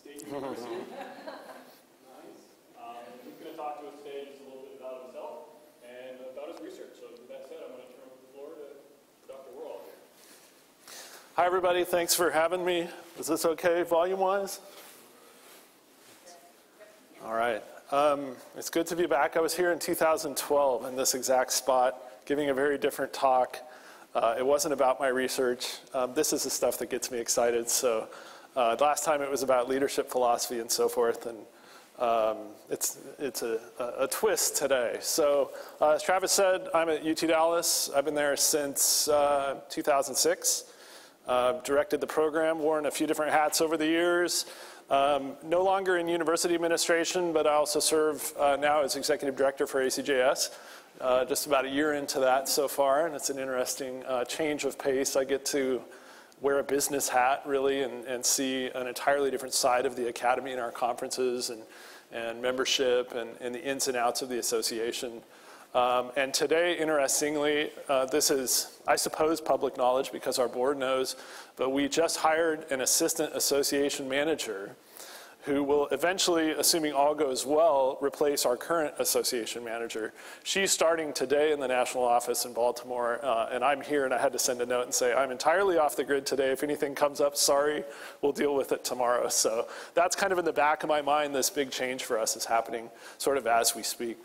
State University. Nice. He's going to talk to us today just a little bit about himself and about his research. So with that said, I'm going to turn over the floor to Dr. Worrall here. Hi, everybody. Thanks for having me. Is this okay volume-wise? All right. It's good to be back. I was here in 2012 in this exact spot, giving a very different talk. It wasn't about my research. This is the stuff that gets me excited. So last time it was about leadership philosophy and so forth, and it's a twist today. So as Travis said, I'm at UT Dallas. I've been there since 2006. Directed the program, worn a few different hats over the years. No longer in university administration, but I also serve now as executive director for ACJS. Just about a year into that so far, and it's an interesting change of pace. I get to wear a business hat, really, and see an entirely different side of the academy in our conferences and membership and the ins and outs of the association. And today, interestingly, this is, I suppose, public knowledge because our board knows, but we just hired an assistant association manager who will eventually, assuming all goes well, replace our current association manager. She's starting today in the national office in Baltimore, and I'm here, and I had to send a note and say, I'm entirely off the grid today. If anything comes up, sorry, we'll deal with it tomorrow. So that's kind of in the back of my mind. This big change for us is happening sort of as we speak.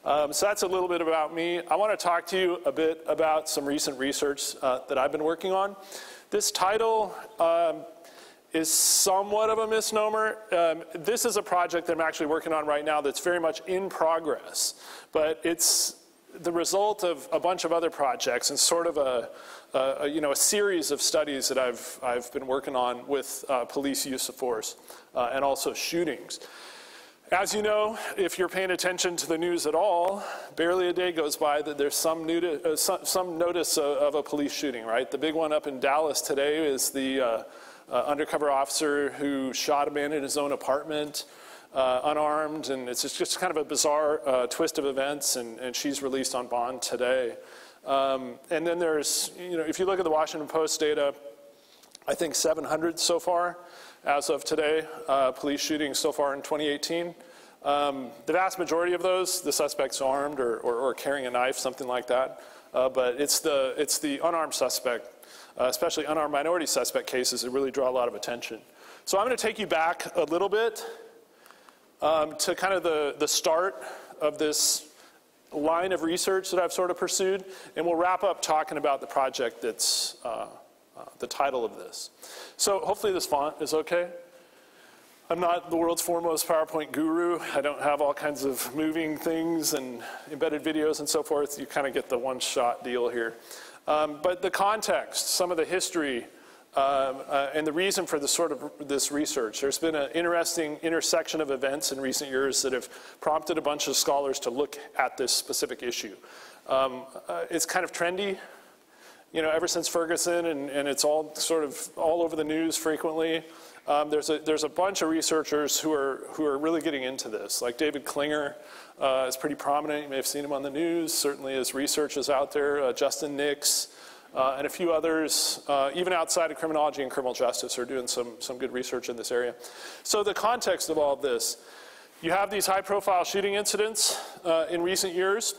So that's a little bit about me. I want to talk to you a bit about some recent research that I've been working on. This title is somewhat of a misnomer. This is a project that I'm actually working on right now that's very much in progress, but it's the result of a bunch of other projects and sort of a series of studies that I've been working on with police use of force and also shootings. As you know, if you're paying attention to the news at all, barely a day goes by that there's some notice of a police shooting, right? The big one up in Dallas today is the undercover officer who shot a man in his own apartment, unarmed, and it's just kind of a bizarre twist of events, and she's released on bond today. And then there's, if you look at the Washington Post data, I think 700 so far. As of today, police shootings so far in 2018. The vast majority of those, the suspect's armed or carrying a knife, something like that. But it's the unarmed suspect, especially unarmed minority suspect cases that really draw a lot of attention. So I'm going to take you back a little bit to kind of the start of this line of research that I've sort of pursued, and we'll wrap up talking about the project that's the title of this. So hopefully this font is okay. I'm not the world's foremost PowerPoint guru. I don't have all kinds of moving things and embedded videos and so forth. You kind of get the one-shot deal here. But the context, some of the history, and the reason for this research. There's been an interesting intersection of events in recent years that have prompted a bunch of scholars to look at this specific issue. It's kind of trendy. Ever since Ferguson, and it's all sort of all over the news frequently. There's a bunch of researchers who are really getting into this. Like David Klinger is pretty prominent. You may have seen him on the news. Certainly his research is out there. Justin Nix and a few others, even outside of criminology and criminal justice, are doing some good research in this area. So the context of all of this, you have these high-profile shooting incidents in recent years.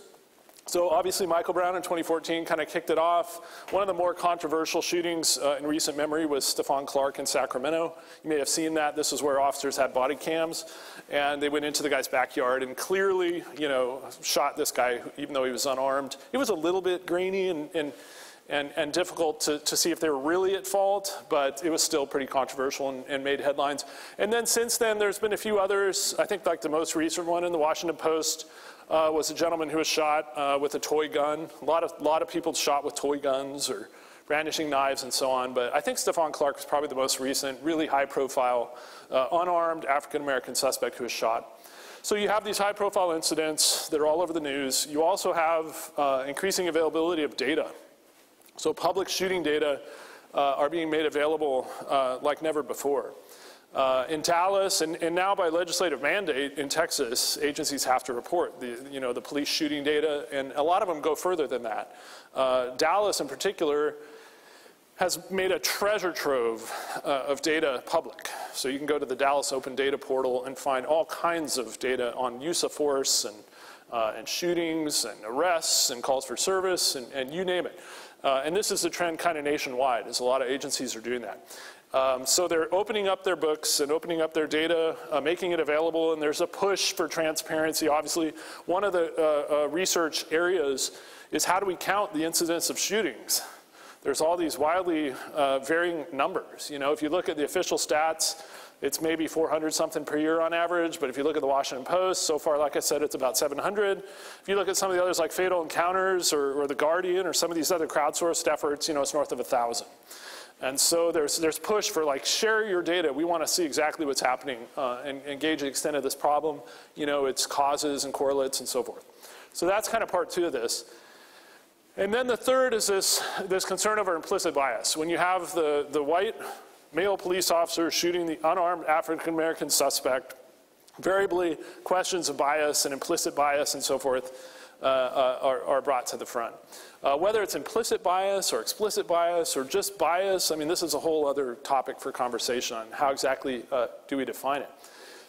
So obviously Michael Brown in 2014 kind of kicked it off. One of the more controversial shootings in recent memory was Stephon Clark in Sacramento. You may have seen that. This is where officers had body cams, and they went into the guy's backyard and clearly, shot this guy even though he was unarmed. It was a little bit grainy and difficult to see if they were really at fault, but it was still pretty controversial and made headlines. And then since then, there's been a few others. I think like the most recent one in the Washington Post was a gentleman who was shot with a toy gun. A lot of people shot with toy guns or brandishing knives and so on. But I think Stephon Clark was probably the most recent, really high-profile, unarmed African-American suspect who was shot. So you have these high-profile incidents that are all over the news. You also have increasing availability of data. So public shooting data are being made available like never before. In Dallas, and now by legislative mandate in Texas, agencies have to report the police shooting data, and a lot of them go further than that. Dallas in particular has made a treasure trove of data public. So you can go to the Dallas Open Data Portal and find all kinds of data on use of force and shootings and arrests and calls for service and you name it. And this is a trend kind of nationwide, as a lot of agencies are doing that. So they're opening up their books and opening up their data, making it available, and there's a push for transparency. Obviously, one of the research areas is how do we count the incidence of shootings? There's all these wildly varying numbers. You know, if you look at the official stats, it's maybe 400 something per year on average, but if you look at the Washington Post, so far, like I said, it's about 700. If you look at some of the others like Fatal Encounters or The Guardian or some of these other crowdsourced efforts, you know, it's north of 1,000. And so there's push for like, share your data. We want to see exactly what's happening and gauge the extent of this problem, you know, its causes and correlates and so forth. So that's kind of part two of this. And then the third is this concern over implicit bias. When you have the white male police officer shooting the unarmed African-American suspect, variably questions of bias and implicit bias and so forth are brought to the front. Whether it's implicit bias or explicit bias or just bias, I mean, this is a whole other topic for conversation on how exactly do we define it.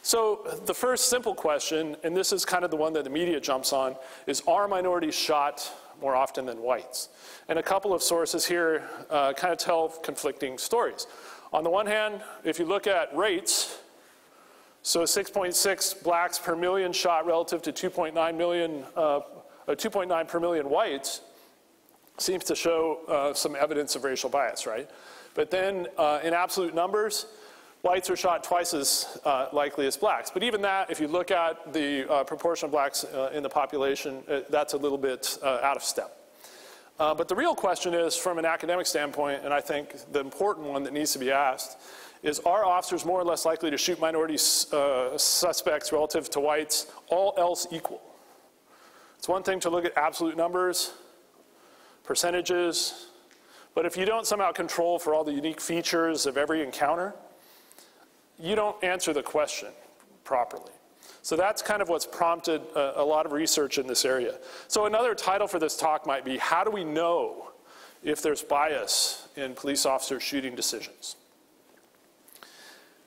So the first simple question, and this is kind of the one that the media jumps on, is are minorities shot more often than whites? And a couple of sources here kind of tell conflicting stories. On the one hand, if you look at rates, so 6.6 blacks per million shot relative to 2.9 per million whites seems to show some evidence of racial bias, right? But then in absolute numbers, whites are shot twice as likely as blacks. But even that, if you look at the proportion of blacks in the population, that's a little bit out of step. But the real question is, from an academic standpoint, and I think the important one that needs to be asked, is are officers more or less likely to shoot minority suspects relative to whites, all else equal? It's one thing to look at absolute numbers, percentages, but if you don't somehow control for all the unique features of every encounter, you don't answer the question properly. So that's kind of what's prompted a lot of research in this area. So another title for this talk might be, how do we know if there's bias in police officer shooting decisions?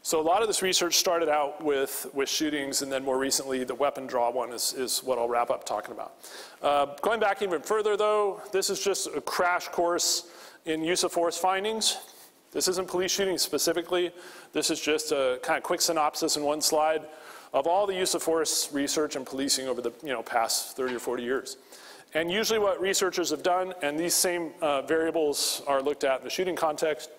So a lot of this research started out with shootings, and then more recently the weapon draw one is what I'll wrap up talking about. Going back even further though, this is just a crash course in use of force findings. This isn't police shootings specifically. This is just a kind of quick synopsis in one slide of all the use of force research and policing over the past 30 or 40 years. And usually what researchers have done, and these same variables are looked at in the shooting context,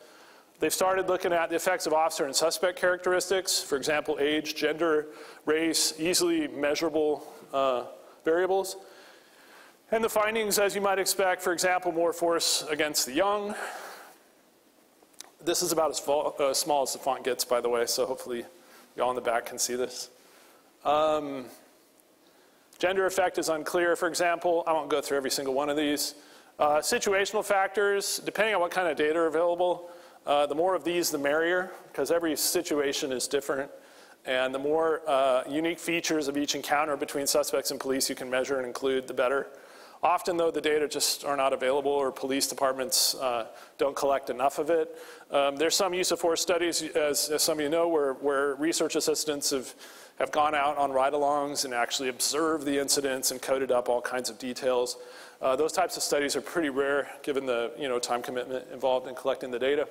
they've started looking at the effects of officer and suspect characteristics, for example, age, gender, race, easily measurable variables. And the findings, as you might expect, for example, more force against the young. This is about as small as the font gets, by the way, so hopefully y'all in the back can see this. Gender effect is unclear, for example. I won't go through every single one of these. Situational factors, depending on what kind of data are available, the more of these, the merrier, because every situation is different. And the more unique features of each encounter between suspects and police you can measure and include, the better. Often, though, the data just are not available, or police departments don't collect enough of it. There's some use of force studies, as some of you know, where research assistants have gone out on ride-alongs and actually observed the incidents and coded up all kinds of details. Those types of studies are pretty rare, given the time commitment involved in collecting the data.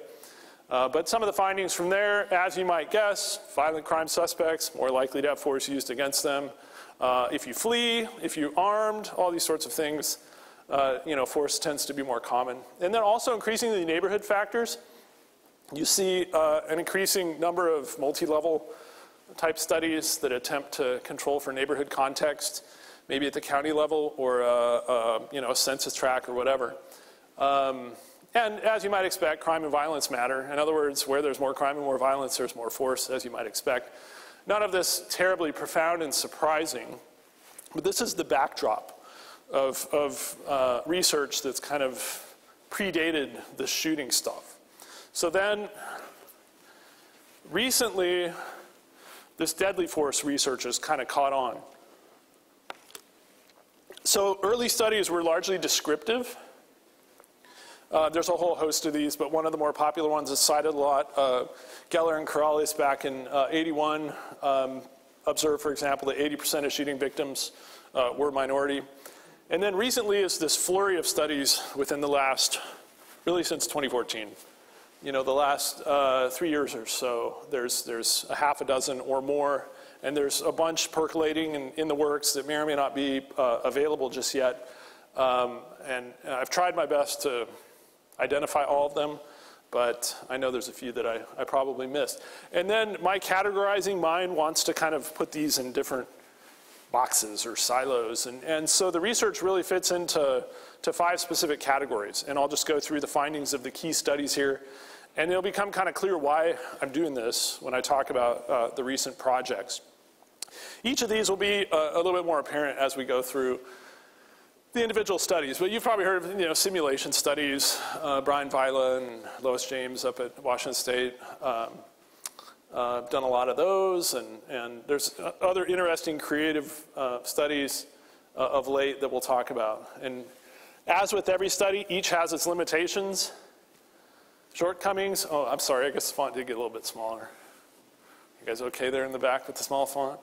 But some of the findings from there, as you might guess, violent crime suspects, more likely to have force used against them. If you flee, if you're armed, all these sorts of things, force tends to be more common. And then also increasingly neighborhood factors. You see an increasing number of multi-level type studies that attempt to control for neighborhood context, maybe at the county level or a census tract or whatever. And as you might expect, crime and violence matter. In other words, where there's more crime and more violence, there's more force, as you might expect. None of this terribly profound and surprising, but this is the backdrop of research that's kind of predated the shooting stuff. So then, recently, this deadly force research has kind of caught on. So early studies were largely descriptive. There's a whole host of these, but one of the more popular ones is cited a lot. Geller and Corrales back in 81 observed, for example, that 80% of shooting victims were minority. And then recently is this flurry of studies within the last, really since 2014. The last 3 years or so, there's a half a dozen or more, and there's a bunch percolating in the works that may or may not be available just yet. And I've tried my best to identify all of them, but I know there's a few that I probably missed. And then my categorizing mind wants to kind of put these in different boxes or silos. And so the research really fits into 5 specific categories. And I'll just go through the findings of the key studies here. And it'll become kind of clear why I'm doing this when I talk about the recent projects. Each of these will be a little bit more apparent as we go through the individual studies. But you've probably heard of simulation studies. Brian Vila and Lois James up at Washington State done a lot of those. And there's other interesting creative studies of late that we'll talk about. And as with every study, each has its limitations, shortcomings. Oh, I'm sorry, I guess the font did get a little bit smaller. You guys okay there in the back with the small font?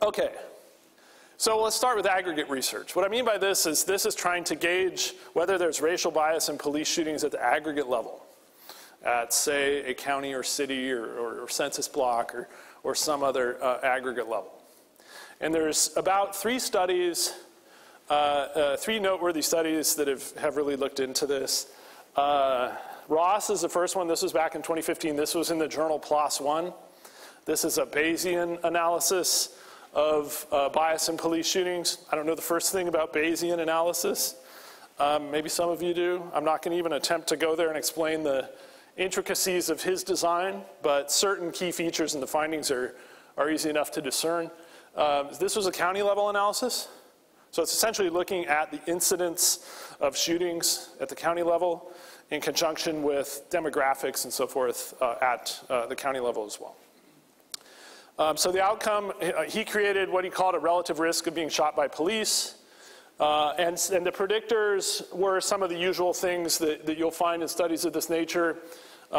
Okay. So let's start with aggregate research. What I mean by this is trying to gauge whether there's racial bias in police shootings at the aggregate level, at, say, a county or city or census block or some other aggregate level. And there's about 3 studies, 3 noteworthy studies that have really looked into this. Ross is the first one. This was back in 2015. This was in the journal PLOS One. This is a Bayesian analysis of bias in police shootings. I don't know the first thing about Bayesian analysis. Maybe some of you do. I'm not going to even attempt to go there and explain the intricacies of his design, but certain key features in the findings are easy enough to discern. This was a county level analysis. So it's essentially looking at the incidence of shootings at the county level in conjunction with demographics and so forth at the county level as well. So the outcome, he created what he called a relative risk of being shot by police. And the predictors were some of the usual things that you'll find in studies of this nature.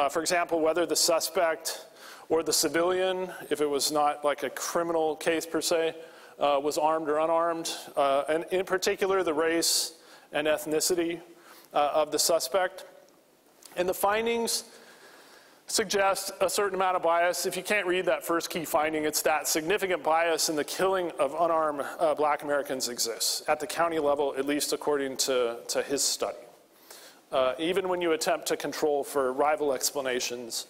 For example, whether the suspect or the civilian, if it was not like a criminal case per se, was armed or unarmed. And in particular, the race and ethnicity of the suspect. And the findings suggest a certain amount of bias. If you can't read that first key finding, it's that significant bias in the killing of unarmed black Americans exists at the county level, at least according to his study. Even when you attempt to control for rival explanations,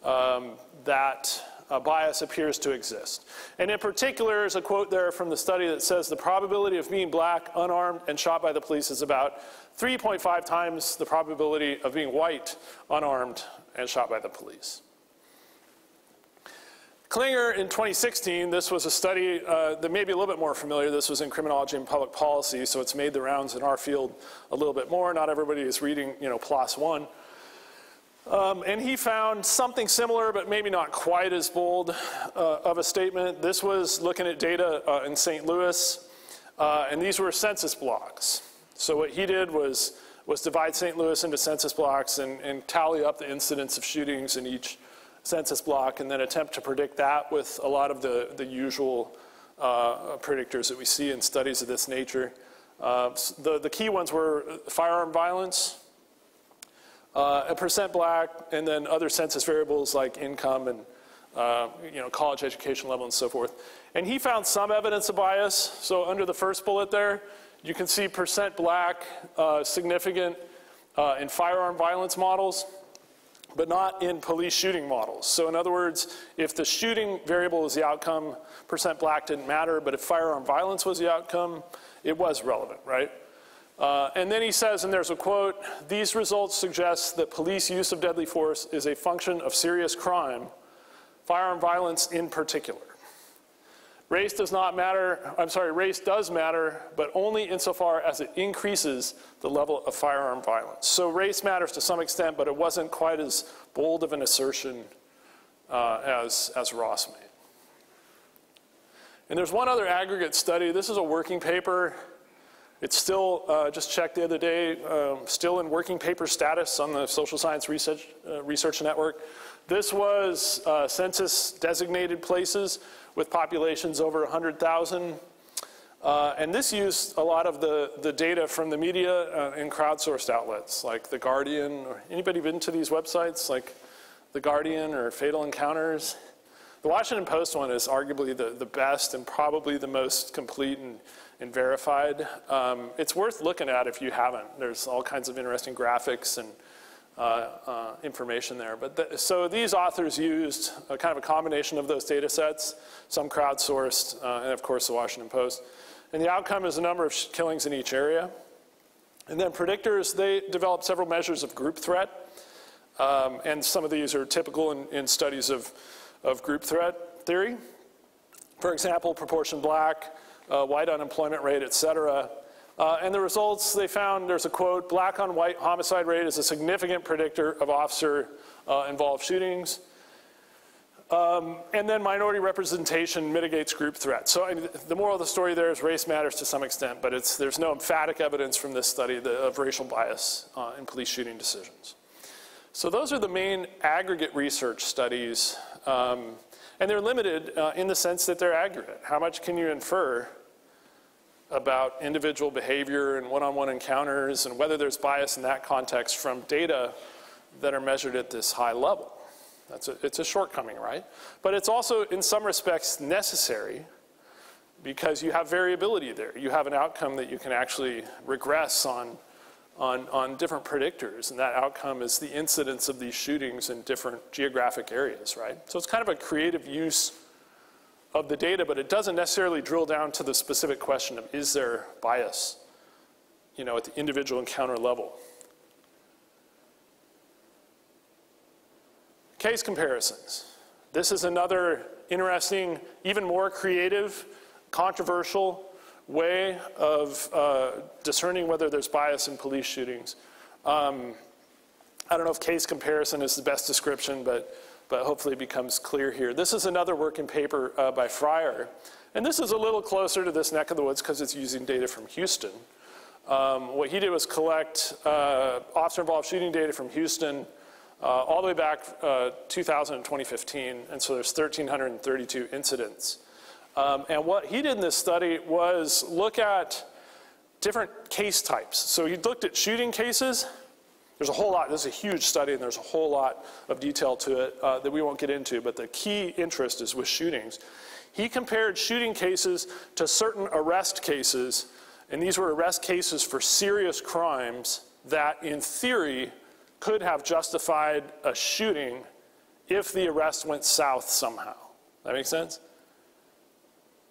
that bias appears to exist. And in particular, there's a quote there from the study that says the probability of being black, unarmed, and shot by the police is about 3.5 times the probability of being white, unarmed, and shot by the police. Klinger in 2016, this was a study that may be a little bit more familiar. This was in criminology and public policy, so it's made the rounds in our field a little bit more. Not everybody is reading, PLOS One. And he found something similar, but maybe not quite as bold of a statement. This was looking at data in St. Louis, and these were census blocks. So what he did was divide St. Louis into census blocks and tally up the incidence of shootings in each census block, and then attempt to predict that with a lot of the usual predictors that we see in studies of this nature. The key ones were firearm violence, a percent black, and then other census variables like income and college education level and so forth. And he found some evidence of bias. So under the first bullet there, you can see percent black significant in firearm violence models, but not in police shooting models. So in other words, if the shooting variable is the outcome, percent black didn't matter, but if firearm violence was the outcome, it was relevant, right? And then he says, and there's a quote, these results suggest that police use of deadly force is a function of serious crime, firearm violence in particular. Race does matter, but only insofar as it increases the level of firearm violence. So race matters to some extent, but it wasn't quite as bold of an assertion as Ross made. And there's one other aggregate study. This is a working paper. It's still, just checked the other day, still in working paper status on the Social Science Research Network. This was census designated places with populations over 100,000. And this used a lot of the data from the media and crowdsourced outlets like The Guardian. Or anybody been to these websites like The Guardian or Fatal Encounters? The Washington Post one is arguably the best and probably the most complete and verified. It's worth looking at if you haven't. There's all kinds of interesting graphics and information there. But so these authors used a kind of a combination of those data sets, some crowdsourced, and of course the Washington Post. And the outcome is a number of killings in each area. And then predictors, they developed several measures of group threat. And some of these are typical in studies of group threat theory. For example, proportion black, white unemployment rate, et cetera. And the results they found, there's a quote, black on white homicide rate is a significant predictor of officer involved shootings. And then minority representation mitigates group threat. So I mean, the moral of the story there is race matters to some extent, but there's no emphatic evidence from this study of racial bias in police shooting decisions. So those are the main aggregate research studies. And they're limited in the sense that they're aggregate. How much can you infer about individual behavior and one-on-one encounters and whether there's bias in that context from data that are measured at this high level? It's a shortcoming, right? But it's also, in some respects, necessary because you have variability there. You have an outcome that you can actually regress on different predictors, and that outcome is the incidence of these shootings in different geographic areas, right? So it's kind of a creative use of the data, but it doesn't necessarily drill down to the specific question of is there bias, you know, at the individual encounter level. Case comparisons. This is another interesting, even more creative, controversial way of discerning whether there's bias in police shootings. I don't know if case comparison is the best description, but hopefully it becomes clear here. This is another working paper by Fryer. And this is a little closer to this neck of the woods because it's using data from Houston. What he did was collect officer-involved shooting data from Houston all the way back 2000 and 2015. And so there's 1,332 incidents. And what he did in this study was look at different case types. So he looked at shooting cases. There's a whole lot. This is a huge study, and there's a whole lot of detail to it that we won't get into, but the key interest is with shootings. He compared shooting cases to certain arrest cases, and these were arrest cases for serious crimes that, in theory, could have justified a shooting if the arrest went south somehow. That make sense?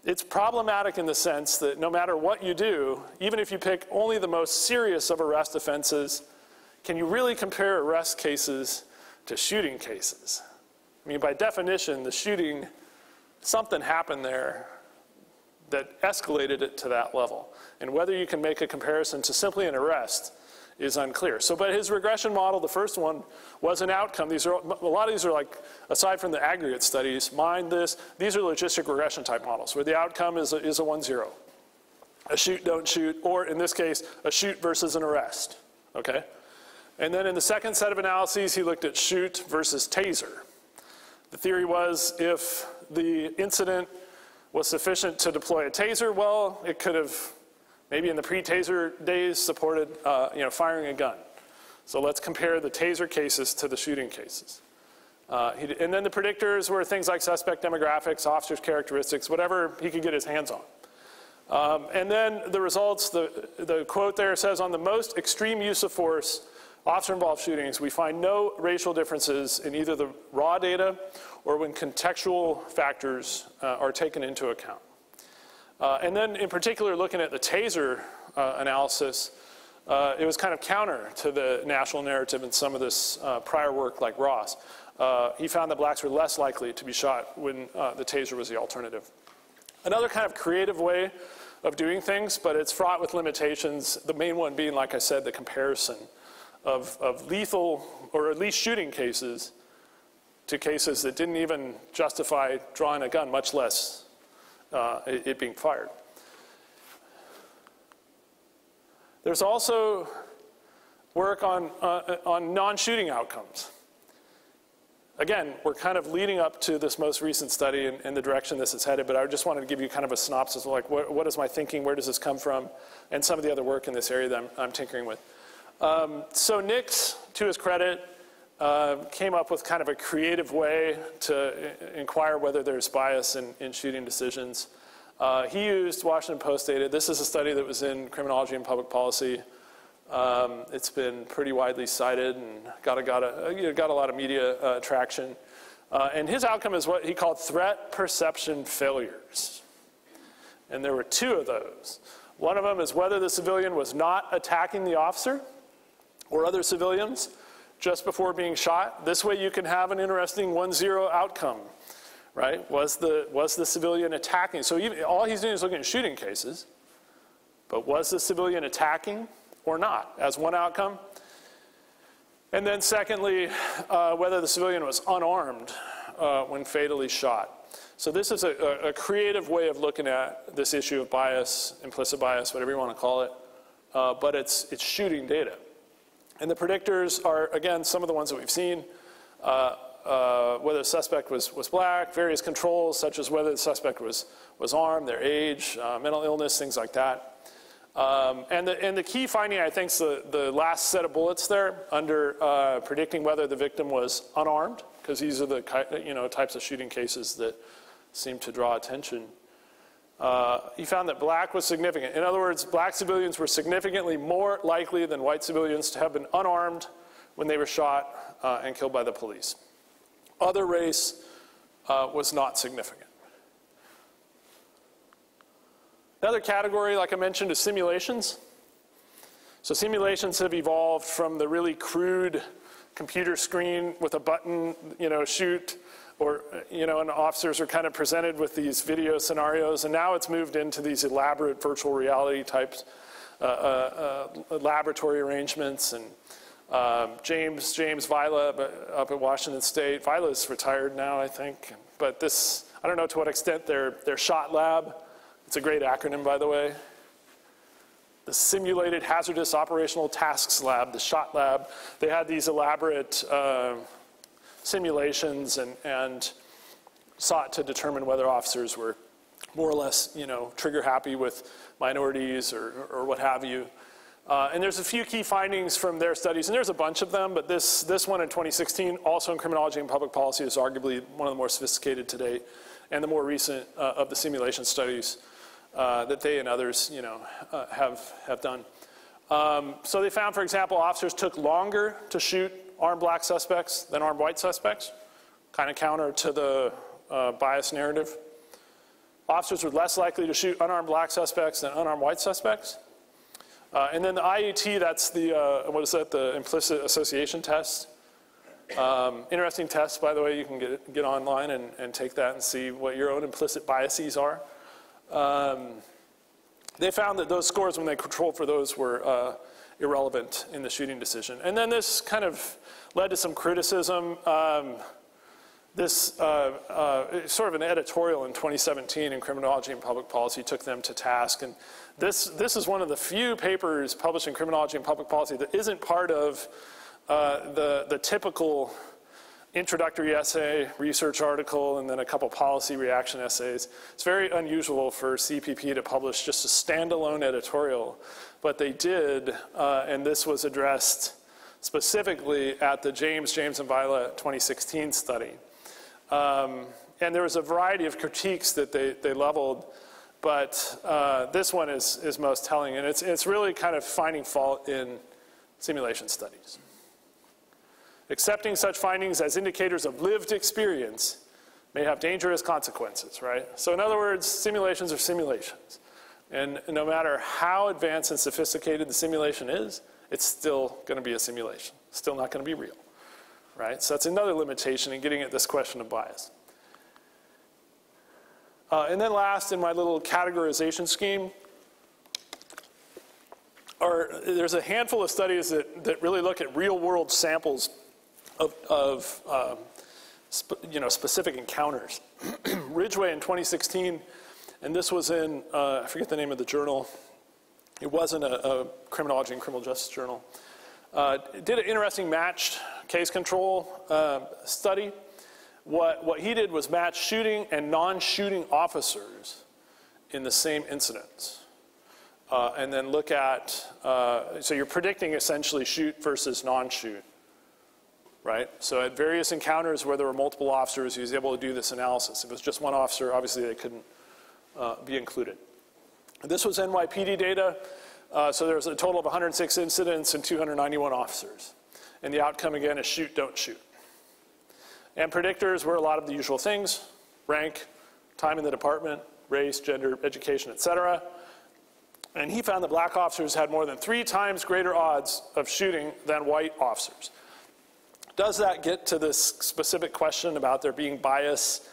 It's problematic in the sense that no matter what you do, even if you pick only the most serious of arrest offenses, can you really compare arrest cases to shooting cases? I mean, by definition, the shooting, something happened there that escalated it to that level. And whether you can make a comparison to simply an arrest is unclear. So, but his regression model, the first one, was an outcome. A lot of these are like, aside from the aggregate studies, mind this, these are logistic regression type models where the outcome is a 1-0. A shoot, don't shoot, or in this case, a shoot versus an arrest, okay? And then in the second set of analyses, he looked at shoot versus taser. The theory was if the incident was sufficient to deploy a taser, well, it could have, maybe in the pre-taser days, supported firing a gun. So let's compare the taser cases to the shooting cases. And then the predictors were things like suspect demographics, officers' characteristics, whatever he could get his hands on. And then the results, the quote there says, on the most extreme use of force, officer-involved shootings, we find no racial differences in either the raw data or when contextual factors are taken into account. And then in particular, looking at the taser analysis, it was kind of counter to the national narrative in some of this prior work like Ross. He found that blacks were less likely to be shot when the taser was the alternative. Another kind of creative way of doing things, but it's fraught with limitations, the main one being, like I said, the comparison of lethal or at least shooting cases to cases that didn't even justify drawing a gun, much less it being fired. There's also work on non-shooting outcomes. Again, we're kind of leading up to this most recent study and the direction this is headed, but I just wanted to give you kind of a synopsis of like, what is my thinking, where does this come from, and some of the other work in this area that I'm tinkering with. So Nix, to his credit, came up with kind of a creative way to inquire whether there's bias in shooting decisions. He used Washington Post data. This is a study that was in Criminology and Public Policy. It's been pretty widely cited and got a lot of media traction. And his outcome is what he called threat perception failures. And there were two of those. One of them is whether the civilian was not attacking the officer or other civilians just before being shot. This way you can have an interesting 1-0 outcome, right? Was the civilian attacking? So all he's doing is looking at shooting cases, but was the civilian attacking or not, as one outcome? And then secondly, whether the civilian was unarmed when fatally shot. So this is a creative way of looking at this issue of bias, implicit bias, whatever you want to call it, but it's shooting data. And the predictors are, again, some of the ones that we've seen, whether the suspect was black, various controls such as whether the suspect was armed, their age, mental illness, things like that. And the key finding, I think, is the last set of bullets there under predicting whether the victim was unarmed, because these are the types of shooting cases that seem to draw attention. He found that black was significant. In other words, black civilians were significantly more likely than white civilians to have been unarmed when they were shot and killed by the police. Other race was not significant. Another category, like I mentioned, is simulations. So simulations have evolved from the really crude computer screen with a button, shoot, or, and officers are kind of presented with these video scenarios, and now it's moved into these elaborate virtual reality types, laboratory arrangements, and James Vila up at Washington State. Vila's retired now, I think, but this, I don't know to what extent their SHOT lab, it's a great acronym, by the way, the Simulated Hazardous Operational Tasks Lab, the SHOT lab. They had these elaborate simulations and sought to determine whether officers were more or less, trigger happy with minorities or what have you. And there's a few key findings from their studies, and there's a bunch of them, but this one in 2016, also in Criminology and Public Policy, is arguably one of the more sophisticated to date, and the more recent of the simulation studies that they and others, have done. So they found, for example, officers took longer to shoot armed black suspects than armed white suspects, kind of counter to the bias narrative. Officers were less likely to shoot unarmed black suspects than unarmed white suspects. And then the IAT, that's the implicit association test. Interesting test, by the way. You can get online and take that and see what your own implicit biases are. They found that those scores, when they controlled for those, were irrelevant in the shooting decision. And then this kind of led to some criticism. This sort of an editorial in 2017 in Criminology and Public Policy took them to task. And this is one of the few papers published in Criminology and Public Policy that isn't part of the typical introductory essay, research article, and then a couple policy reaction essays. It's very unusual for CPP to publish just a standalone editorial, but they did, and this was addressed specifically at the James and Vila 2016 study. And there was a variety of critiques that they leveled, but this one is most telling, and it's really kind of finding fault in simulation studies. Accepting such findings as indicators of lived experience may have dangerous consequences, right? So in other words, simulations are simulations. And no matter how advanced and sophisticated the simulation is, it's still going to be a simulation. It's still not going to be real, right? So that's another limitation in getting at this question of bias. And then last, in my little categorization scheme, there's a handful of studies that really look at real-world samples of specific encounters. Ridgway in 2016, and this was in, I forget the name of the journal, It wasn't a criminology and criminal justice journal. Did an interesting matched case control study. What he did was match shooting and non-shooting officers in the same incidents. And then look at, so you're predicting essentially shoot versus non-shoot, right? So at various encounters where there were multiple officers, he was able to do this analysis. If it was just one officer, obviously they couldn't be included. This was NYPD data. So there's a total of 106 incidents and 291 officers. And the outcome, again, is shoot, don't shoot. And predictors were a lot of the usual things: rank, time in the department, race, gender, education, etc. And he found that black officers had more than 3 times greater odds of shooting than white officers. Does that get to this specific question about there being bias,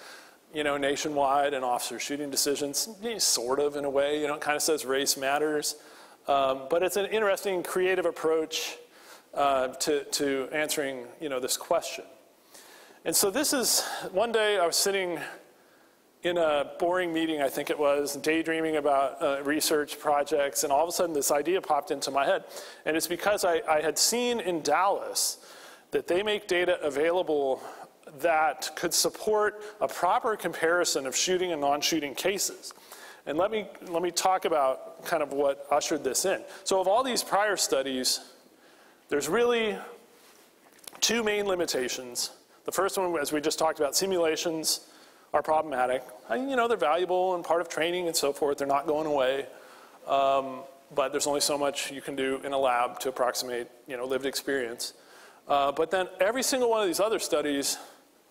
nationwide in officer shooting decisions? Sort of, in a way. It kind of says race matters. But it's an interesting, creative approach to answering, this question. And so this is, one day I was sitting in a boring meeting, I think it was, daydreaming about research projects, and all of a sudden this idea popped into my head. And it's because I had seen in Dallas that they make data available that could support a proper comparison of shooting and non-shooting cases. And let me talk about kind of what ushered this in. So of all these prior studies, there's really 2 main limitations. The first one, as we just talked about, simulations are problematic. They're valuable and part of training and so forth. They're not going away. But there's only so much you can do in a lab to approximate, lived experience. But then every single one of these other studies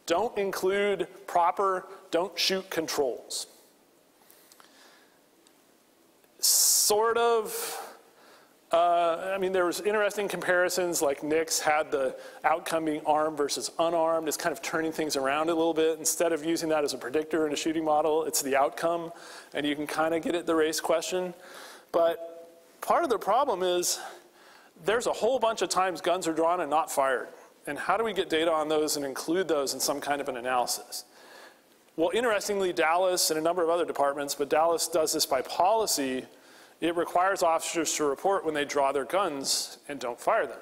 don't include proper don't shoot controls. Sort of. There was interesting comparisons, like Nix had the outcome being armed versus unarmed. It's kind of turning things around a little bit. Instead of using that as a predictor in a shooting model, it's the outcome, and you can kind of get at the race question. But part of the problem is there's a whole bunch of times guns are drawn and not fired. And how do we get data on those and include those in some kind of an analysis? Well, interestingly, Dallas and a number of other departments, but Dallas does this by policy. It requires officers to report when they draw their guns and don't fire them.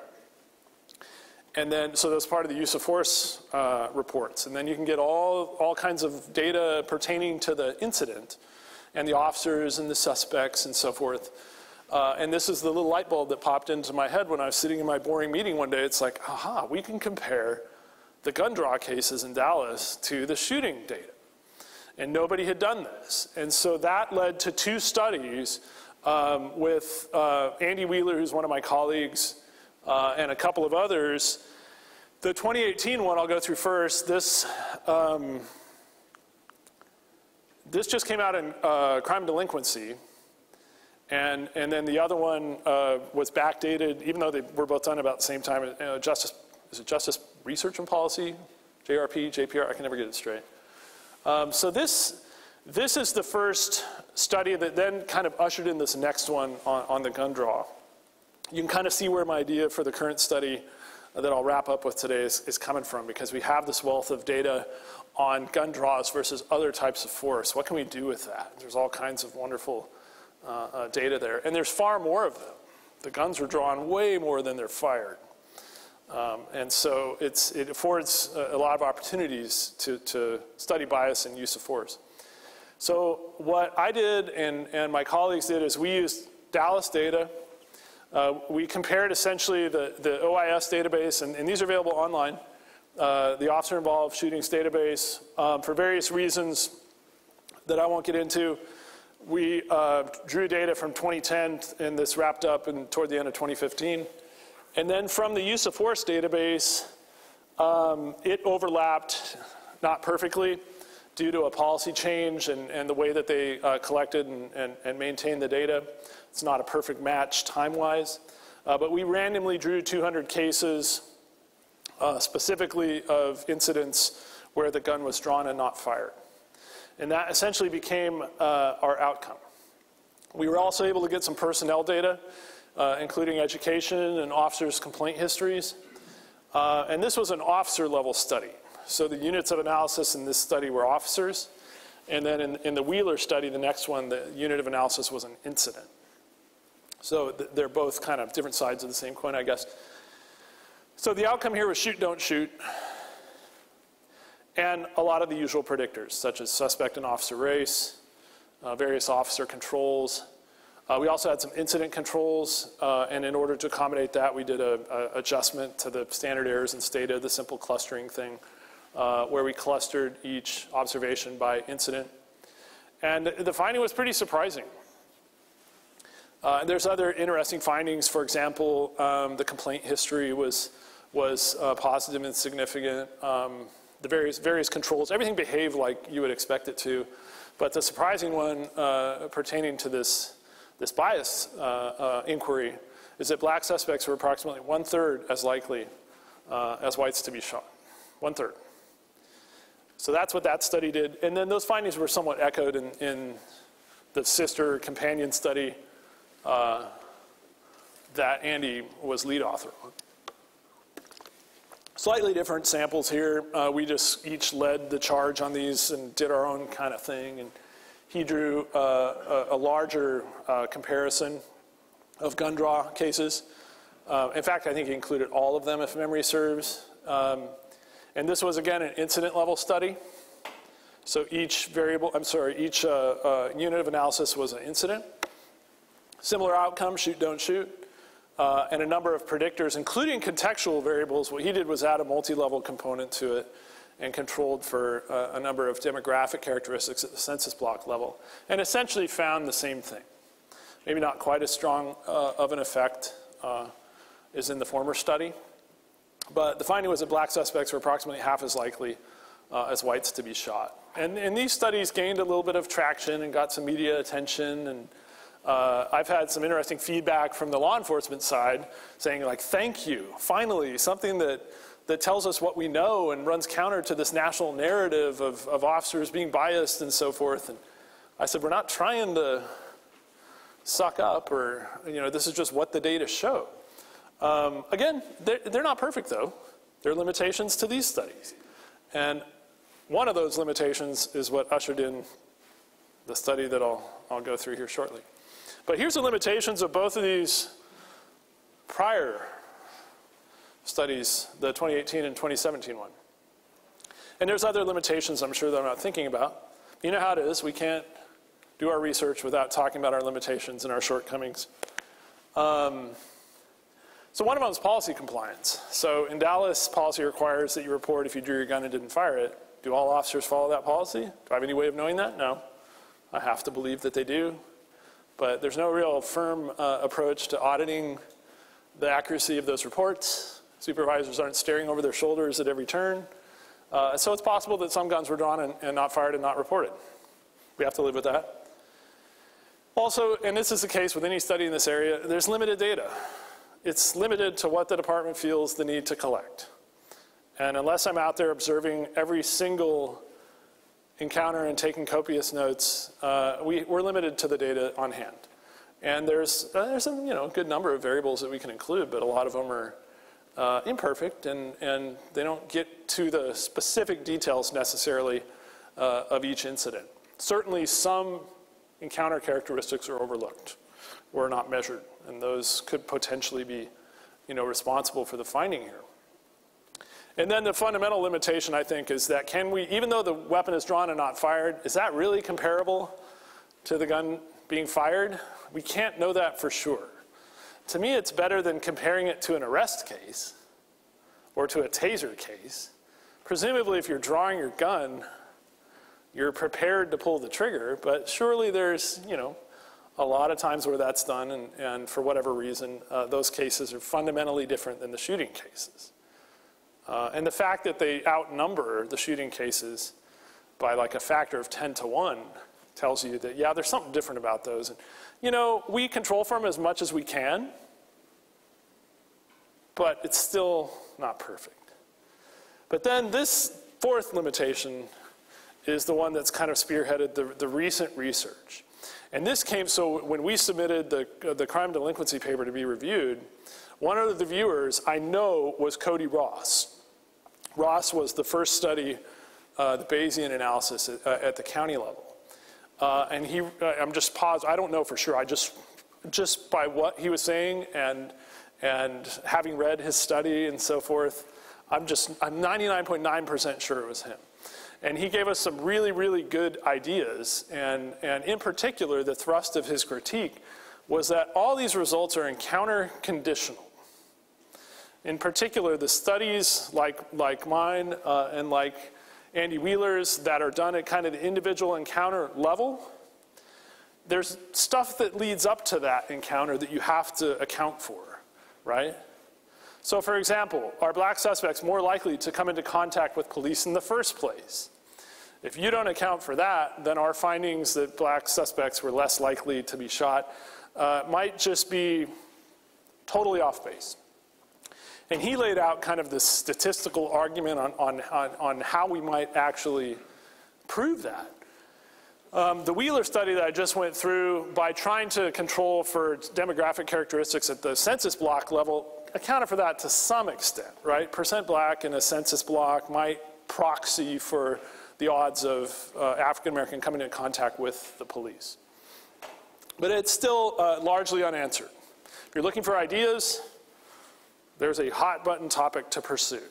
And then, so that's part of the use of force reports. And then you can get all kinds of data pertaining to the incident and the officers and the suspects and so forth. And this is the little light bulb that popped into my head when I was sitting in my boring meeting one day. It's like, aha, we can compare the gun draw cases in Dallas to the shooting data. And nobody had done this. And so that led to 2 studies with Andy Wheeler, who's one of my colleagues, and a couple of others. The 2018 one I'll go through first. This just came out in Crime and Delinquency. And then the other one was backdated, even though they were both done about the same time. Justice Research and Policy? JRP, JPR, I can never get it straight. So this is the first study that then kind of ushered in this next one on the gun draw. You can kind of see where my idea for the current study that I'll wrap up with today is coming from, because we have this wealth of data on gun draws versus other types of force. What can we do with that? There's all kinds of wonderful data there. And there's far more of them. The guns are drawn way more than they're fired. And so it affords a lot of opportunities to study bias and use of force. So what I did and my colleagues did is we used Dallas data. We compared essentially the OIS database, and these are available online, the Officer Involved Shootings database. For various reasons that I won't get into, we drew data from 2010, and this wrapped up toward the end of 2015. And then from the use of force database, it overlapped, not perfectly, due to a policy change and the way that they collected and maintained the data. It's not a perfect match time-wise. But we randomly drew 200 cases, specifically of incidents where the gun was drawn and not fired. And that essentially became our outcome. We were also able to get some personnel data, including education and officers' complaint histories. And this was an officer-level study. So the units of analysis in this study were officers. And then in the Wheeler study, the next one, the unit of analysis was an incident. So they're both kind of different sides of the same coin, I guess. So the outcome here was shoot, don't shoot. And a lot of the usual predictors, such as suspect and officer race, various officer controls. We also had some incident controls, and in order to accommodate that, we did an adjustment to the standard errors in STATA, the simple clustering thing, where we clustered each observation by incident. And the finding was pretty surprising. There's other interesting findings. For example, the complaint history was positive and significant. The various controls, everything behaved like you would expect it to. But the surprising one pertaining to this bias inquiry is that black suspects were approximately 1/3 as likely as whites to be shot. 1/3. So that's what that study did. And then those findings were somewhat echoed in the sister companion study that Andy was lead author on. Slightly different samples here. We just each led the charge on these and did our own kind of thing. And he drew a larger comparison of gun draw cases. In fact, I think he included all of them, if memory serves. And this was, again, an incident level study. So each unit of analysis was an incident. Similar outcome, shoot, don't shoot. And a number of predictors, including contextual variables. What he did was add a multi-level component to it and controlled for a number of demographic characteristics at the census block level, and essentially found the same thing. Maybe not quite as strong of an effect as in the former study, but the finding was that black suspects were approximately half as likely as whites to be shot. And these studies gained a little bit of traction and got some media attention, and I've had some interesting feedback from the law enforcement side saying, like, thank you, finally, something that tells us what we know and runs counter to this national narrative of officers being biased and so forth. And I said, we're not trying to suck up, or, this is just what the data show. Again, they're not perfect, though. There are limitations to these studies. And one of those limitations is what ushered in the study that I'll go through here shortly. But here's the limitations of both of these prior studies, the 2018 and 2017 one. And there's other limitations I'm sure that I'm not thinking about. You know how it is. We can't do our research without talking about our limitations and our shortcomings. So one of them is policy compliance. So in Dallas, policy requires that you report if you drew your gun and didn't fire it. Do all officers follow that policy? Do I have any way of knowing that? No. I have to believe that they do. But there's no real firm approach to auditing the accuracy of those reports. Supervisors aren't staring over their shoulders at every turn. So it's possible that some guns were drawn and not fired and not reported. We have to live with that. Also, and this is the case with any study in this area, there's limited data. It's limited to what the department feels the need to collect. And unless I'm out there observing every single encounter and taking copious notes, we're limited to the data on hand. And there's a good number of variables that we can include, but a lot of them are imperfect, and they don't get to the specific details necessarily of each incident. Certainly some encounter characteristics are overlooked or not measured, and those could potentially be responsible for the finding here. And then the fundamental limitation, I think, is that even though the weapon is drawn and not fired, is that really comparable to the gun being fired? We can't know that for sure. To me, it's better than comparing it to an arrest case or to a taser case. Presumably, if you're drawing your gun, you're prepared to pull the trigger, but surely there's, a lot of times where that's done, and for whatever reason, those cases are fundamentally different than the shooting cases. And the fact that they outnumber the shooting cases by like a factor of 10 to 1 tells you that, yeah, there's something different about those. And, we control for them as much as we can, but it's still not perfect. But then this fourth limitation is the one that's kind of spearheaded the recent research. And this came, so when we submitted the crime delinquency paper to be reviewed, one of the viewers I know was Cody Ross. Ross was the first study, the Bayesian analysis at the county level. And I'm just paused, I don't know for sure, just by what he was saying and having read his study and so forth, I'm 99.9% sure it was him. And he gave us some really, really good ideas. And in particular, the thrust of his critique was that all these results are encounter conditional. In particular, the studies like mine and like Andy Wheeler's that are done at kind of the individual encounter level, there's stuff that leads up to that encounter that you have to account for, right? So for example, are black suspects more likely to come into contact with police in the first place? If you don't account for that, then our findings that black suspects were less likely to be shot might just be totally off base. And he laid out kind of this statistical argument on how we might actually prove that. The Wheeler study that I just went through, by trying to control for demographic characteristics at the census block level, accounted for that to some extent, right? Percent black in a census block might proxy for the odds of African American coming into contact with the police. But it's still largely unanswered. If you're looking for ideas, there's a hot button topic to pursue.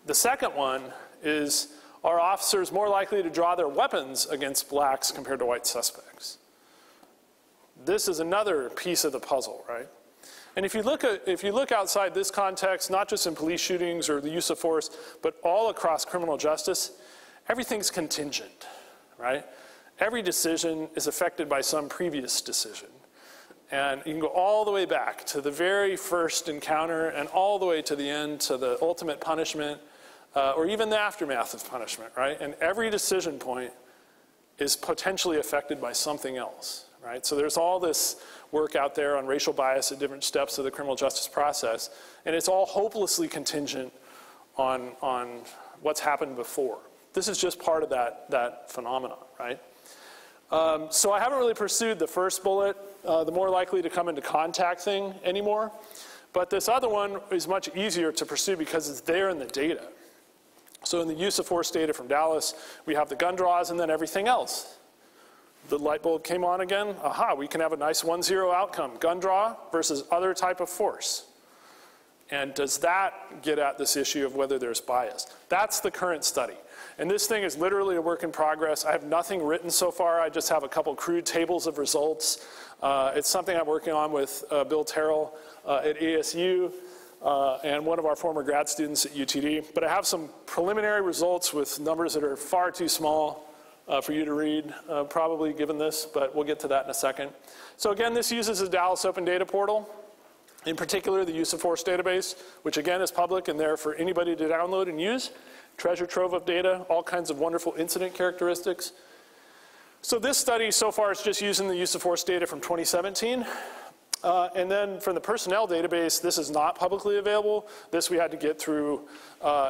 The second one is, are officers more likely to draw their weapons against blacks compared to white suspects? This is another piece of the puzzle, right? And if you look outside this context, not just in police shootings or the use of force, but all across criminal justice, everything's contingent, right? Every decision is affected by some previous decision. And you can go all the way back to the very first encounter and all the way to the end, to the ultimate punishment, or even the aftermath of punishment, right? And every decision point is potentially affected by something else, right? So there's all this work out there on racial bias at different steps of the criminal justice process, and it's all hopelessly contingent on what's happened before. This is just part of that phenomenon, right? So I haven't really pursued the first bullet, the more likely to come into contact thing anymore, but this other one is much easier to pursue because it's there in the data. So in the use of force data from Dallas, we have the gun draws and then everything else. The light bulb came on again. Aha, we can have a nice 1-0 outcome. Gun draw versus other type of force. And does that get at this issue of whether there's bias? That's the current study. And this thing is literally a work in progress. I have nothing written so far. I just have a couple crude tables of results. It's something I'm working on with Bill Terrell at ASU. And one of our former grad students at UTD. But I have some preliminary results with numbers that are far too small for you to read, probably given this, but we'll get to that in a second. So again, this uses the Dallas Open Data Portal, in particular the use of force database, which again is public and there for anybody to download and use. Treasure trove of data, all kinds of wonderful incident characteristics. So this study so far is just using the use of force data from 2017. And then from the personnel database, this is not publicly available. This we had to get through